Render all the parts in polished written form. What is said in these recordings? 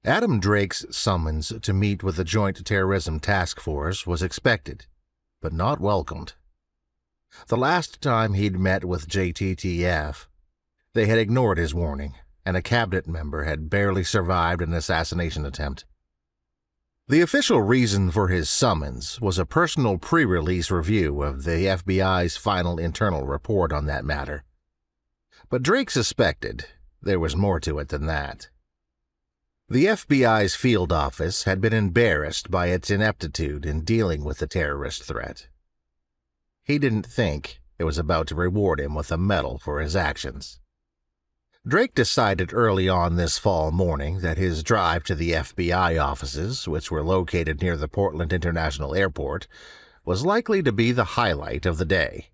Adam Drake's summons to meet with the Joint Terrorism Task Force was expected, but not welcomed. The last time he'd met with JTTF, they had ignored his warning, and a cabinet member had barely survived an assassination attempt. The official reason for his summons was a personal pre-release review of the FBI's final internal report on that matter. But Drake suspected there was more to it than that. The FBI's field office had been embarrassed by its ineptitude in dealing with the terrorist threat. He didn't think it was about to reward him with a medal for his actions. Drake decided early on this fall morning that his drive to the FBI offices, which were located near the Portland International Airport, was likely to be the highlight of the day.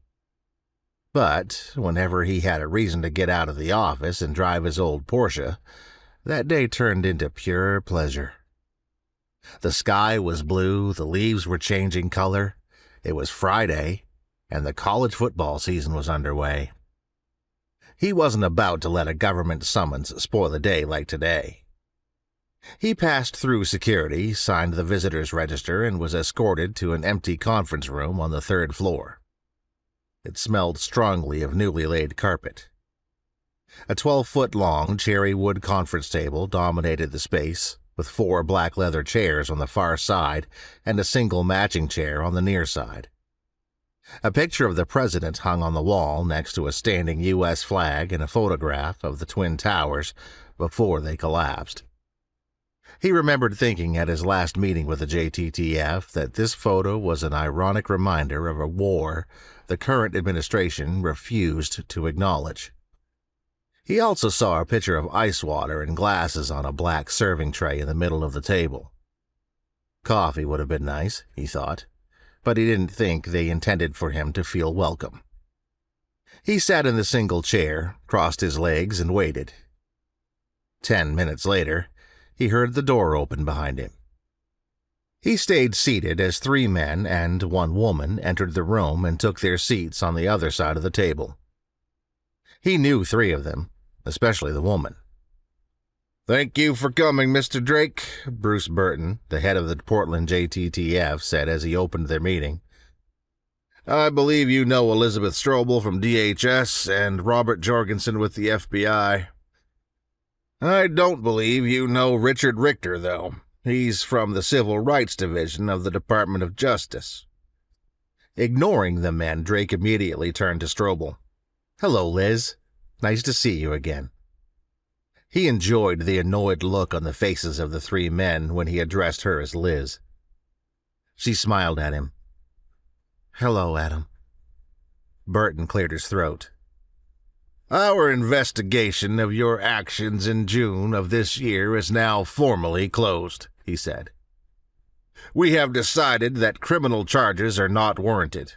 But whenever he had a reason to get out of the office and drive his old Porsche, that day turned into pure pleasure. The sky was blue, the leaves were changing color, it was Friday, and the college football season was underway. He wasn't about to let a government summons spoil a day like today. He passed through security, signed the visitor's register, and was escorted to an empty conference room on the 3rd floor. It smelled strongly of newly laid carpet. A 12-foot-long cherry wood conference table dominated the space, with 4 black leather chairs on the far side and a single matching chair on the near side. A picture of the president hung on the wall next to a standing U.S. flag and a photograph of the Twin Towers before they collapsed. He remembered thinking at his last meeting with the JTTF that this photo was an ironic reminder of a war the current administration refused to acknowledge. He also saw a pitcher of ice water and glasses on a black serving tray in the middle of the table. Coffee would have been nice, he thought, but he didn't think they intended for him to feel welcome. He sat in the single chair, crossed his legs, and waited. 10 minutes later, he heard the door open behind him. He stayed seated as 3 men and 1 woman entered the room and took their seats on the other side of the table. He knew 3 of them, especially the woman. "Thank you for coming, Mr. Drake," Bruce Burton, the head of the Portland JTTF, said as he opened their meeting. "I believe you know Elizabeth Strobel from DHS and Robert Jorgensen with the FBI. I don't believe you know Richard Richter, though. He's from the Civil Rights Division of the Department of Justice." Ignoring the men, Drake immediately turned to Strobel. "Hello, Liz. Nice to see you again." He enjoyed the annoyed look on the faces of the 3 men when he addressed her as Liz. She smiled at him. "Hello, Adam." Burton cleared his throat. "Our investigation of your actions in June of this year is now formally closed," he said. "We have decided that criminal charges are not warranted,